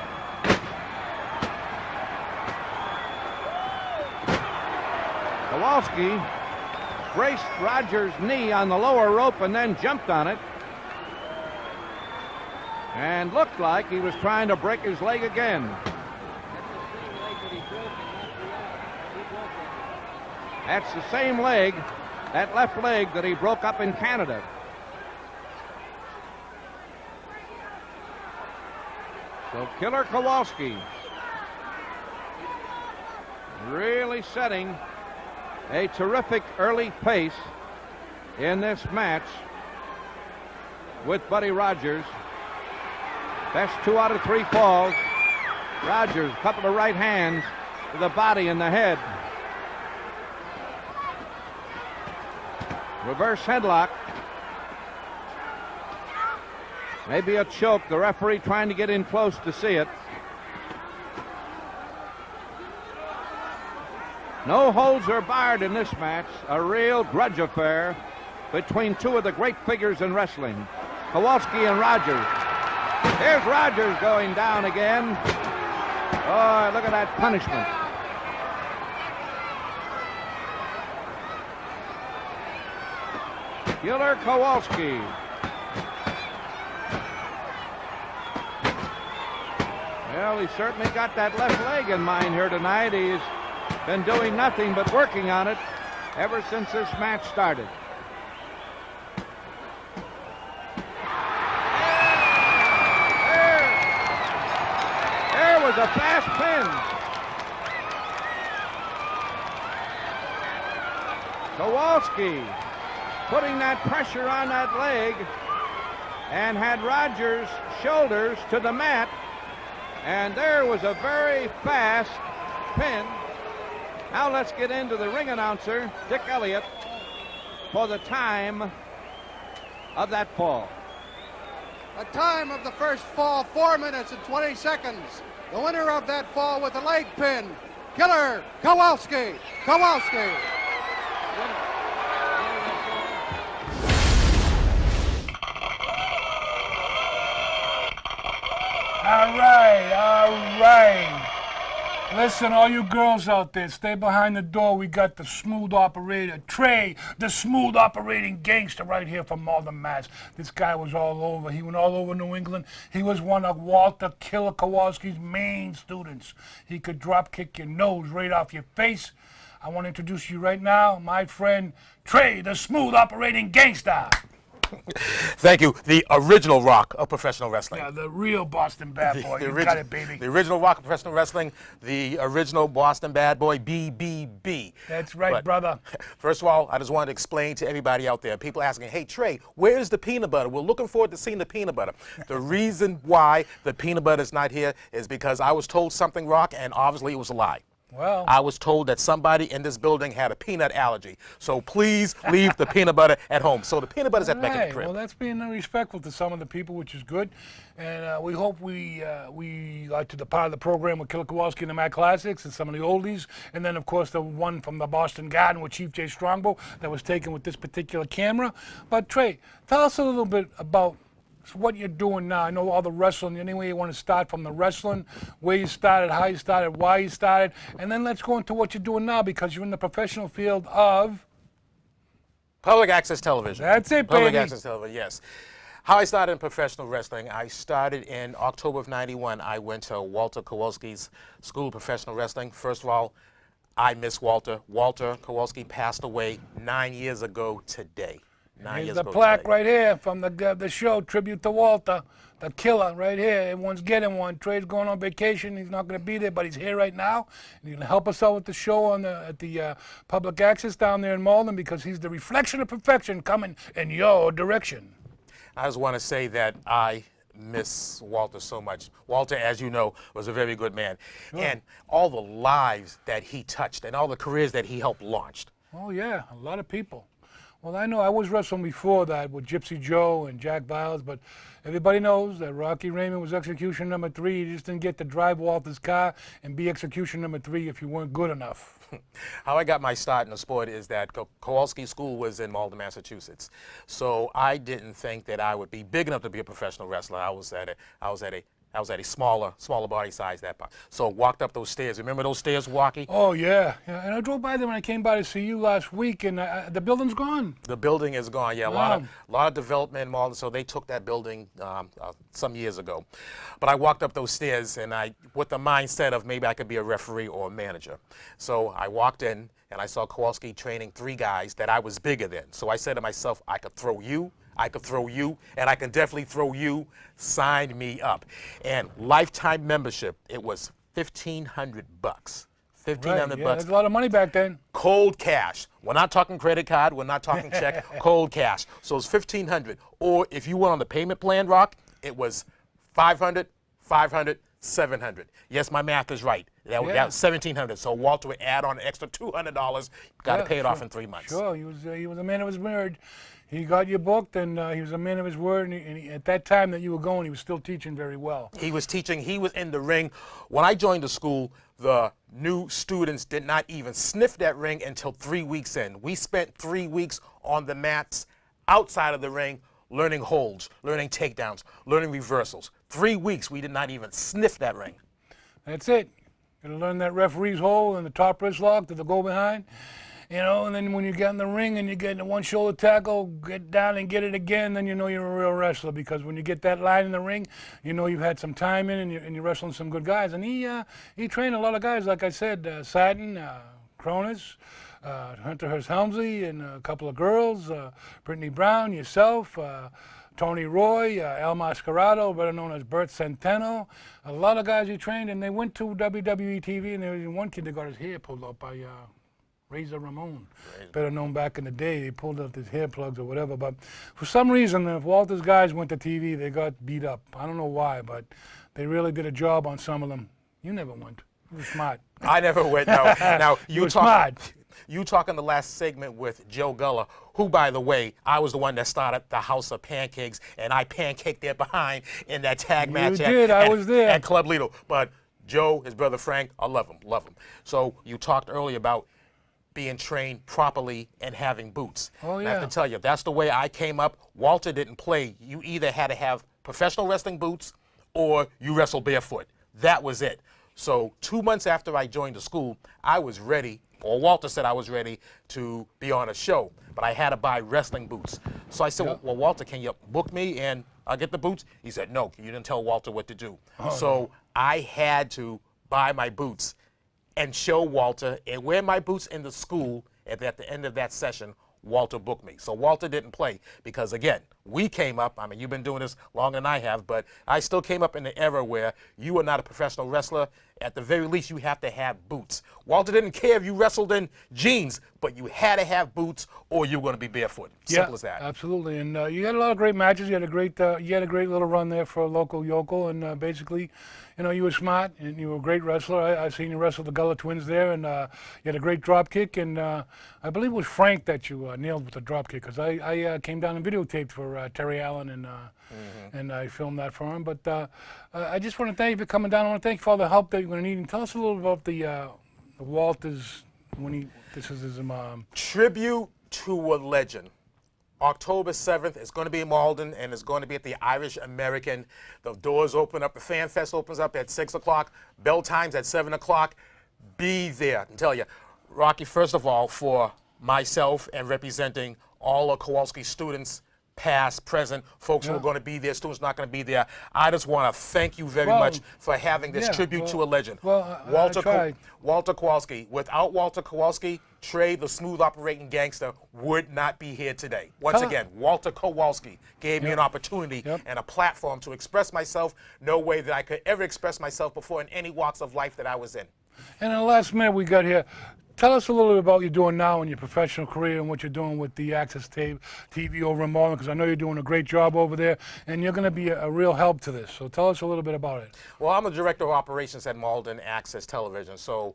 Kowalski braced Rogers' knee on the lower rope and then jumped on it. And looked like he was trying to break his leg again. That's the same leg, that left leg that he broke up in Canada. So Killer Kowalski really setting a terrific early pace in this match with Buddy Rogers. Best 2 out of 3 falls. Rogers, a couple of right hands to the body and the head. Reverse headlock. Maybe a choke. The referee trying to get in close to see it. No holds are barred in this match. A real grudge affair between two of the great figures in wrestling, Kowalski and Rogers. Here's Rogers going down again. Oh, look at that punishment. Killer Kowalski. Well, he certainly got that left leg in mind here tonight. He's been doing nothing but working on it ever since this match started. There was a fast pin. Kowalski putting that pressure on that leg and had Rogers' shoulders to the mat, and there was a very fast pin. Now let's get into the ring announcer, Dick Elliott, for the time of that fall. The time of the first fall, 4 minutes and 20 seconds. The winner of that fall with the leg pin, Killer Kowalski. Kowalski. All right, all right. Listen, all you girls out there, stay behind the door. We got the smooth operator, Trey, the smooth operating gangster right here from Malden, Mass. This guy was all over. He went all over New England. He was one of Walter Killer Kowalski's main students. He could drop kick your nose right off your face. I want to introduce you right now, my friend Trey, the smooth operating gangster. Thank you. The original rock of professional wrestling. Yeah, the real Boston bad boy. You got it, baby. The original rock of professional wrestling. The original Boston bad boy, BBB. That's right, But brother. First of all, I just wanted to explain to everybody out there, people asking, hey, Trey, where's the peanut butter? We're looking forward to seeing the peanut butter. The reason why the peanut butter is not here is because I was told something, Rock, and obviously it was a lie. Well, I was told that somebody in this building had a peanut allergy. So please leave the peanut butter at home. So the peanut butter's at back in the crib. Well, that's being respectful to some of the people, which is good. And we hope we like to the part of the program with Killer Kowalski and the Mad Classics and some of the oldies. And then, of course, the one from the Boston Garden with Chief J. Strongbow that was taken with this particular camera. But, Trey, tell us a little bit about what you're doing now. I know all the wrestling. Any way you want to start from the wrestling, where you started, how you started, why you started, and then let's go into what you're doing now because you're in the professional field of Public access television. That's it, Public baby. access television, yes. How I started in professional wrestling, I started in October of '91. I went to Walter Kowalski's School of Professional Wrestling. First of all, I miss Walter. Walter Kowalski passed away 9 years ago today. Here's the plaque right here from the show, tribute to Walter, the killer right here. Everyone's getting one. Trey's going on vacation. He's not going to be there, but he's here right now. And he's going to help us out with the show at the public access down there in Malden because he's the reflection of perfection coming in your direction. I just want to say that I miss Walter so much. Walter, as you know, was a very good man. Sure. And all the lives that he touched and all the careers that he helped launched. Oh, yeah, a lot of people. Well, I know I was wrestling before that with Gypsy Joe and Jack Viles, but everybody knows that Rocky Raymond was execution number 3. You just didn't get to drive Walter's car and be execution number 3 if you weren't good enough. How I got my start in the sport is that Kowalski School was in Malden, Massachusetts. So I didn't think that I would be big enough to be a professional wrestler. I was at a smaller body size that part. So walked up those stairs. Remember those stairs, Walkie? Oh, yeah. And I drove by there when I came by to see you last week, and the building's gone. The building is gone. Yeah, Wow. a lot of development in Malden. So they took that building some years ago. But I walked up those stairs, and with the mindset of maybe I could be a referee or a manager. So I walked in, and I saw Kowalski training 3 guys that I was bigger than. So I said to myself, I could throw you, I could throw you, and I can definitely throw you. Sign me up. And lifetime membership, it was $1,500. $1,500 Right, yeah, bucks. there's a lot of money back then. Cold cash. We're not talking credit card. We're not talking check. Cold cash. So it's $1,500. Or if you went on the payment plan, Rock, it was $500, $500, $700. Yes, my math is right. That was Yeah. $1,700. So Walter would add on an extra $200. Got to Yeah, pay it off sure. in 3 months. Sure, he was a man of his word. He got you booked, and he was a man of his word. And at that time that you were going, he was still teaching very well. He was teaching. He was in the ring. When I joined the school, the new students did not even sniff that ring until 3 weeks in. We spent 3 weeks on the mats outside of the ring, learning holds, learning takedowns, learning reversals. 3 weeks, we did not even sniff that ring. That's it. Got to learn that referee's hold and the top wrist lock to the go behind. You know, and then when you get in the ring and you get in the one shoulder tackle, get down and get it again, then you know you're a real wrestler, because when you get that line in the ring, you know you've had some time in and you're wrestling some good guys. And he trained a lot of guys, like I said, Satin, Cronus, Hunter Hearst Helmsley, and a couple of girls, Brittany Brown, yourself, Tony Roy, El Mascarado, better known as Bert Centeno. A lot of guys he trained, and they went to WWE TV, and there was one kid that got his hair pulled up by Razor Ramon, better known back in the day. They pulled up his hair plugs or whatever, but for some reason, if Walter's guys went to TV, they got beat up. I don't know why, but they really did a job on some of them. You never went. You were smart. I never went, no. Now, You were smart. You talk in the last segment with Joe Gullah, who, by the way, I was the one that started the House of Pancakes, and I pancaked there behind in that tag match I was there. at Club Lido. But Joe, his brother Frank, I love him, love him. So you talked earlier about being trained properly and having boots. Oh, And I have yeah. to tell you, that's the way I came up. Walter didn't play. You either had to have professional wrestling boots or you wrestled barefoot. That was it. So 2 months after I joined the school, I was ready, or Walter said I was ready to be on a show, but I had to buy wrestling boots. So I said, well, Walter, can you book me and I'll get the boots? He said, no, you didn't tell Walter what to do. So I had to buy my boots and show Walter and wear my boots in the school, and at the end of that session, Walter booked me. So Walter didn't play because, again, we came up, I mean, you've been doing this longer than I have, but I still came up in the era where you were not a professional wrestler. At the very least, you have to have boots. Walter didn't care if you wrestled in jeans, but you had to have boots or you were going to be barefoot. Simple as that. Absolutely. And you had a lot of great matches. You had a great little run there for a local yokel, and basically, you know, you were smart and you were a great wrestler. I've seen you wrestle the Gullah twins there, and you had a great drop kick. And I believe it was Frank that you nailed with the drop kick, because I came down and videotaped for Terry Allen, and I filmed that for him. But I just want to thank you for coming down. I want to thank you for all the help that you're going to need. And tell us a little about the Walter's, this is his mom. Tribute to a legend. October 7th, it's going to be in Malden, and it's going to be at the Irish American. The doors open up, the Fan Fest opens up at 6 o'clock, bell times at 7 o'clock. Be there. I can tell you, Rocky, first of all, for myself and representing all of Kowalski students, past, present, folks who are going to be there, students not going to be there, I just want to thank you very much for having this tribute to a legend. Walter Kowalski. Without Walter Kowalski, Trey, the smooth operating gangster, would not be here today. Once again, Walter Kowalski gave me an opportunity and a platform to express myself no way that I could ever express myself before in any walks of life that I was in. And in the last minute we got here, tell us a little bit about what you're doing now in your professional career and what you're doing with the Access TV over in Malden, because I know you're doing a great job over there, and you're going to be a real help to this. So tell us a little bit about it. Well, I'm the director of operations at Malden Access Television. So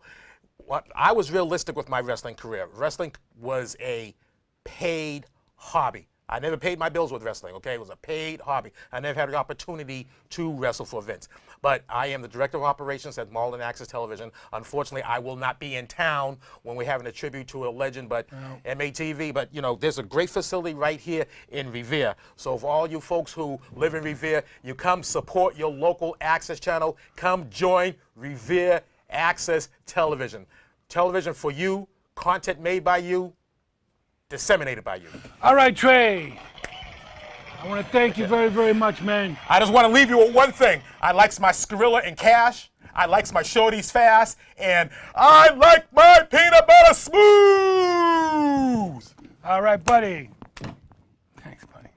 I was realistic with my wrestling career. Wrestling was a paid hobby. I never paid my bills with wrestling, okay? It was a paid hobby. I never had the opportunity to wrestle for Vince. But I am the director of operations at Malden Access Television. Unfortunately, I will not be in town when we're having a tribute to a legend, but MATV. But, you know, there's a great facility right here in Revere. So for all you folks who live in Revere, you come support your local access channel. Come join Revere Access Television. Television for you, content made by you, disseminated by you. All right, Trey. I want to thank you very, very much, man. I just want to leave you with one thing. I likes my Skrilla and Cash. I likes my Shorties fast. And I like my peanut butter smooth. All right, buddy. Thanks, buddy.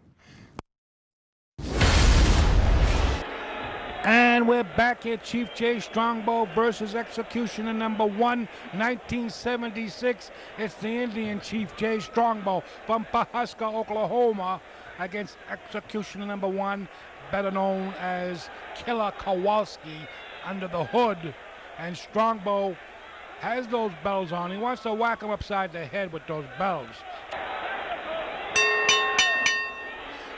And we're back here, Chief Jay Strongbow versus Executioner number 1, 1976. It's the Indian Chief Jay Strongbow from Pahuska, Oklahoma, against Executioner number 1, better known as Killer Kowalski, under the hood And Strongbow has those bells on. He wants to whack him upside the head with those bells.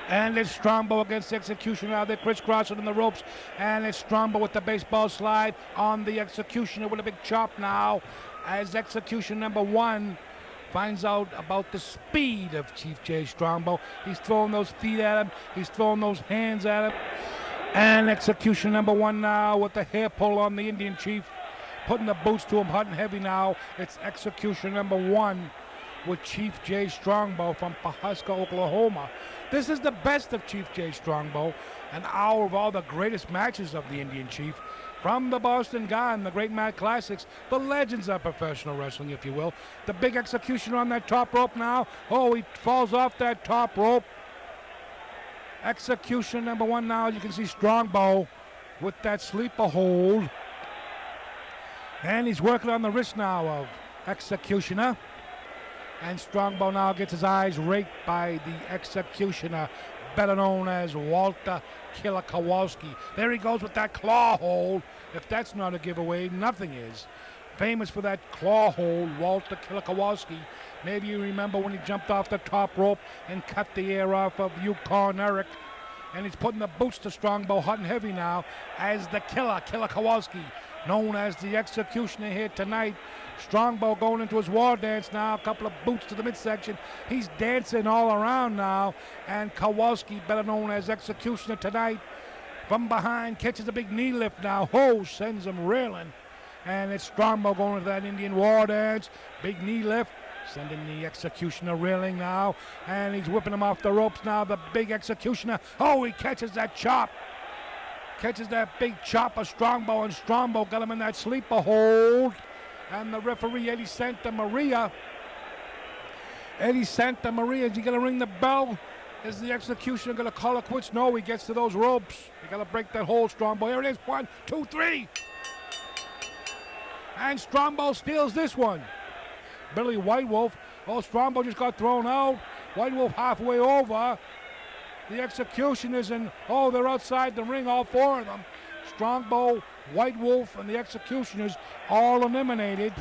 And it's Strongbow against Executioner. Now they're crisscrossing in the ropes. And it's Strongbow with the baseball slide on the Executioner with a big chop now. As Execution number 1 finds out about the speed of Chief J. Strongbow. He's throwing those feet at him. He's throwing those hands at him. And Execution number 1 now with the hair pull on the Indian Chief. Putting the boots to him hot and heavy now. It's Execution number 1 with Chief J. Strongbow from Pawhuska, Oklahoma. This is the best of Chief J. Strongbow, an hour of all the greatest matches of the Indian Chief. From the Boston Garden, the Great Mat Classics, the legends of professional wrestling, if you will. The big Executioner on that top rope now. Oh, he falls off that top rope. Execution number 1 now. You can see Strongbow with that sleeper hold. And he's working on the wrist now of Executioner. And Strongbow now gets his eyes raked by the Executioner, better known as Walter Killer Kowalski. There he goes with that claw hold. If that's not a giveaway, nothing is. Famous for that claw hold, Walter Killer Kowalski. Maybe you remember when he jumped off the top rope and cut the air off of Yukon Eric. And he's putting the boots to Strongbow hot and heavy now as the Killer Kowalski, known as the Executioner here tonight. Strongbow going into his war dance now, a couple of boots to the midsection. He's dancing all around now, and Kowalski, better known as Executioner tonight, from behind catches a big knee lift now. Oh, sends him reeling. And it's Strongbow going into that Indian war dance. Big knee lift, sending the Executioner reeling now, and he's whipping him off the ropes now, the big Executioner. Oh, he catches that chop. Catches that big chop of Strongbow, and Strongbow got him in that sleeper hold. And the referee, Eddie Santa Maria, is he going to ring the bell? Is the Executioner going to call it quits? No, he gets to those ropes. You got to break that hold, Strongbow. Here it is, 1, 2, 3. And Strongbow steals this one. Billy White Wolf. Oh, Strongbow just got thrown out. White Wolf halfway over. The Executioners, and oh, they're outside the ring, all 4 of them. Strongbow, White Wolf, and the Executioners all eliminated.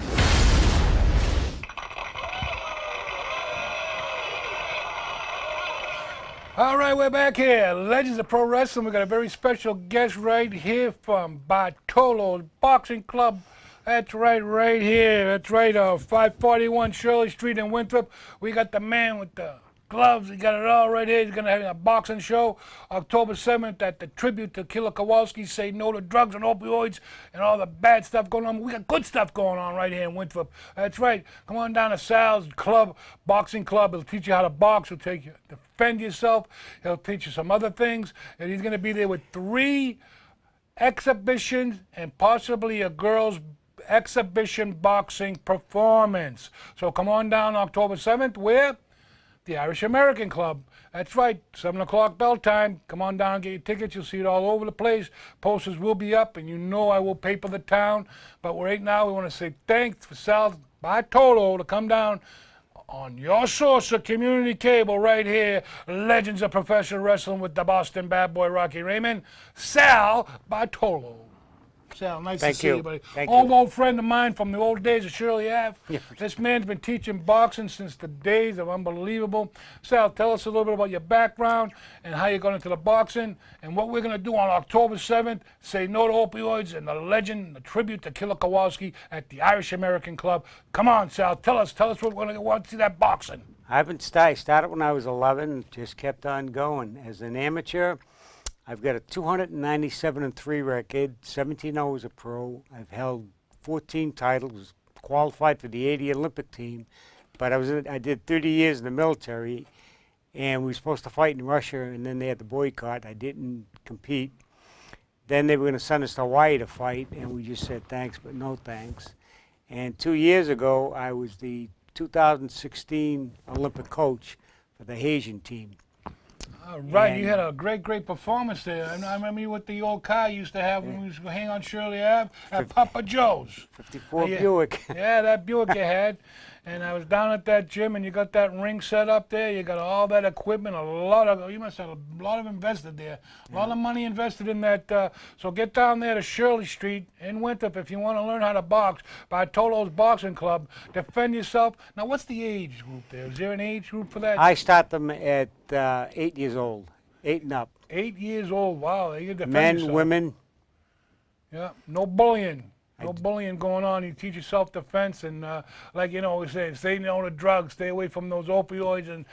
All right, we're back here. Legends of Pro Wrestling. We got a very special guest right here from Bartolo's Boxing Club. That's right here. That's right, 541 Shirley Street in Winthrop. We got the man with the gloves. He got it all right here. He's going to have a boxing show October 7th at the tribute to Killer Kowalski. Say no to drugs and opioids and all the bad stuff going on. We got good stuff going on right here in Winthrop. That's right. Come on down to Sal's Club, Boxing Club. He'll teach you how to box. He'll take you defend yourself. He'll teach you some other things. And he's going to be there with 3 exhibitions and possibly a girls' exhibition boxing performance. So come on down October 7th. Where? The Irish American Club. That's right, 7 o'clock bell time. Come on down and get your tickets. You'll see it all over the place. Posters will be up, and you know I will paper the town. But right now, we want to say thanks for Sal Bartolo to come down on your source of community cable right here. Legends of Professional Wrestling with the Boston Bad Boy Rocky Raymond. Sal Bartolo. Sal, nice to see you, buddy. Old friend of mine from the old days of Shirley Ave. Yeah. This man's been teaching boxing since the days of Unbelievable. Sal, tell us a little bit about your background and how you got into the boxing and what we're going to do on October 7th. Say no to opioids and the legend, the tribute to Killer Kowalski at the Irish American Club. Come on, Sal, tell us what we're going to want to see that boxing. I started when I was 11, just kept on going. As an amateur, I've got a 297-3 record, 17-0 as a pro. I've held 14 titles, qualified for the 80 Olympic team, but I did 30 years in the military, and we were supposed to fight in Russia, and then they had the boycott. I didn't compete. Then they were going to send us to Hawaii to fight, and we just said thanks, but no thanks. And 2 years ago, I was the 2016 Olympic coach for the Haitian team. Right, you And- had a great performance there. I remember you with the old car you used to have when we used to hang on Shirley Ave at Papa Joe's. 54 Yeah. Buick. Yeah, that Buick you had. And I was down at that gym, and you got that ring set up there. You got all that equipment. You must have a lot of invested there. A lot of money invested in that. So get down there to Shirley Street in Winthrop if you want to learn how to box. By Tolo's Boxing Club. Defend yourself. Now, what's the age group there? Is there an age group for that? I start them at 8 years old, 8 and up. 8 years old. Wow, you defend Men, yourself. women. Yeah, no bullying. No bullying going on. You teach you self-defense and, like, we say, stay no to drugs, stay away from those opioids, and,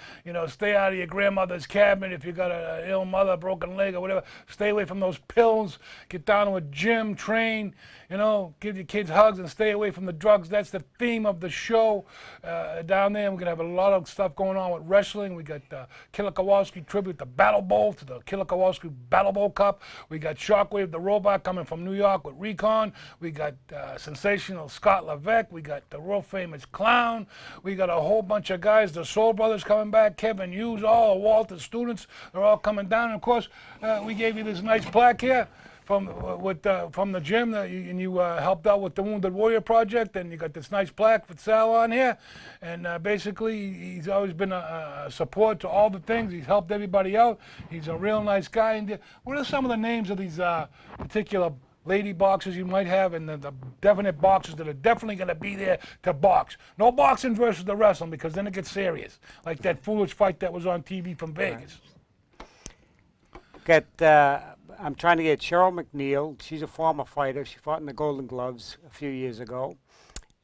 stay out of your grandmother's cabinet if you got an ill mother, broken leg or whatever. Stay away from those pills. Get down to a gym, train, give your kids hugs and stay away from the drugs. That's the theme of the show down there. We're going to have a lot of stuff going on with wrestling. We got Killer Kowalski tribute, the Battle Bowl, to the Killer Kowalski Battle Bowl Cup. We got Shockwave the Robot coming from New York with Recon. We got sensational Scott Levesque. We got the world famous Clown. We got a whole bunch of guys, the Soul Brothers coming back, Kevin Hughes, all Walter students. They're all coming down. And of course, we gave you this nice plaque here from the gym, and you helped out with the Wounded Warrior Project, and you got this nice plaque with Sal on here. And basically, he's always been a support to all the things. He's helped everybody out. He's a real nice guy. And what are some of the names of these particular lady boxers you might have, and the definite boxers that are definitely going to be there to box? No boxing versus the wrestling, because then it gets serious, like that foolish fight that was on TV from Vegas. I'm trying to get Cheryl McNeil. She's a former fighter. She fought in the Golden Gloves a few years ago.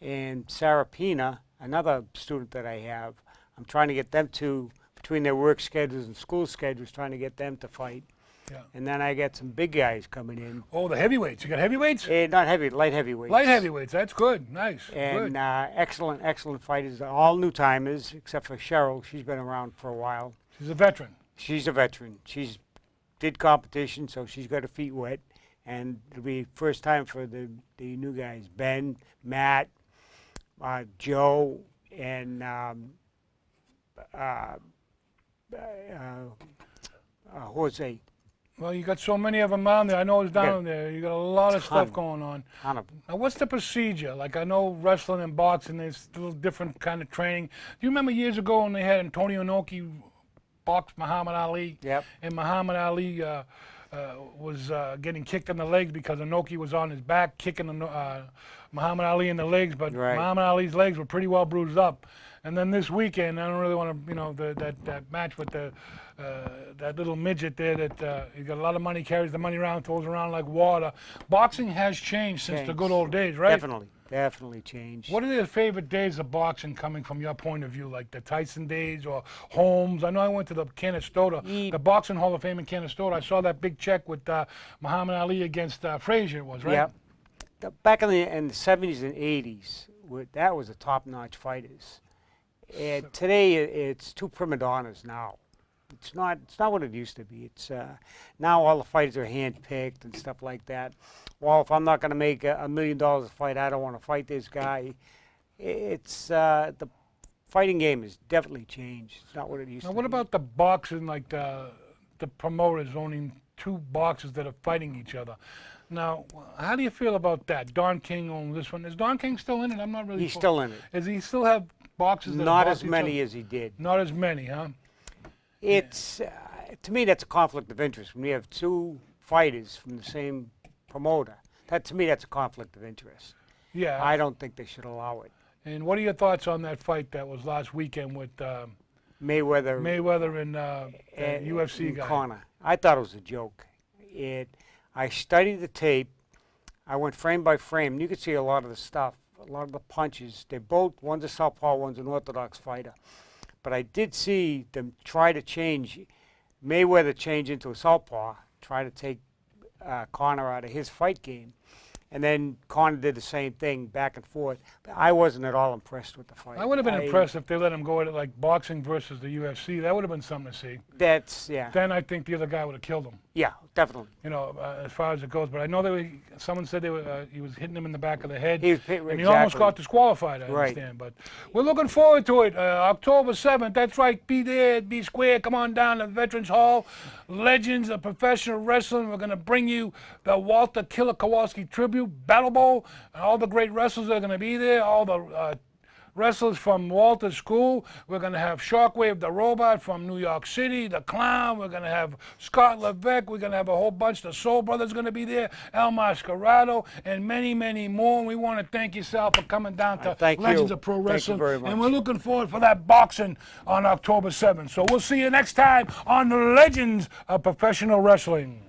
And Sarah Pina, another student that I have. I'm trying to get them to, between their work schedules and school schedules, trying to get them to fight. Yeah. And then I got some big guys coming in. Oh, the heavyweights. You got heavyweights? Not heavy, light heavyweights. Light heavyweights. That's good. Nice. And Good. excellent fighters. All new timers, except for Cheryl. She's been around for a while. She's a veteran. She's a veteran. She's did competition, so she's got her feet wet. And it'll be first time for the new guys, Ben, Matt, Joe, and Jose. Well, you got so many of them down there. I know it's down there. You got a lot of stuff going on. Ton of 'em. Now, what's the procedure? Like, I know wrestling and boxing, there's a little different kind of training. Do you remember years ago when they had Antonio Inoki box Muhammad Ali? Yep. And Muhammad Ali was getting kicked in the legs because Inoki was on his back kicking Muhammad Ali in the legs, but Right. Muhammad Ali's legs were pretty well bruised up. And then this weekend, I don't really want to, that match with that little midget there that he got a lot of money, carries the money around, throws around like water. Boxing has changed since the good old days, right? Definitely changed. What are your favorite days of boxing coming from your point of view, like the Tyson days or Holmes? I know I went to the Canastota, the Boxing Hall of Fame in Canastota. I saw that big check with Muhammad Ali against Frazier, it was, right? Yeah. Back in the 70s and 80s, that was the top-notch fighters. And today it's two prima donnas now. It's not what it used to be. It's now all the fighters are hand-picked and stuff like that. Well, if I'm not going to make $1 million a fight, I don't want to fight this guy. It's the fighting game has definitely changed. It's not what it used Now, to what be. about the boxing, like the promoters owning two boxers that are fighting each other? Now, how do you feel about that? Don King owns this one. Is Don King still in it? I'm not really. He's still in it. Does he still have boxers? That Not box as each many other? as he did. Not as many, huh? It's to me that's a conflict of interest. When you have two fighters from the same promoter, to me that's a conflict of interest. Yeah. I don't think they should allow it. And what are your thoughts on that fight that was last weekend with Mayweather and the UFC and guy? Conor. I thought it was a joke. I studied the tape. I went frame by frame. You could see a lot of the stuff, a lot of the punches. One's a southpaw, one's an orthodox fighter. But I did see them try to change, Mayweather change into a southpaw, try to take Conor out of his fight game. And then Conor did the same thing, back and forth. But I wasn't at all impressed with the fight. I would have been impressed if they let him go at it like boxing versus the UFC. That would have been something to see. That's, yeah. Then I think the other guy would have killed him. Yeah, definitely. You know, as far as it goes. But I know someone said he was hitting him in the back of the head, He was hit- and he almost exactly. got disqualified. I Right. understand. But we're looking forward to it. October 7th. That's right. Be there. Be square. Come on down to Veterans Hall. Legends of professional wrestling. We're going to bring you the Walter Killer Kowalski tribute, Battle Bowl, and all the great wrestlers are going to be there. All the wrestlers from Walter's school. We're going to have Shockwave the Robot from New York City, the Clown. We're going to have Scott Levesque. We're going to have a whole bunch. The Soul Brothers going to be there, El Mascarado, and many, many more. And we want to thank you, Sal, for coming down to Thank Legends you. of Pro Thank you Wrestling. very much. And we're looking forward for that boxing on October 7th. So we'll see you next time on the Legends of Professional Wrestling.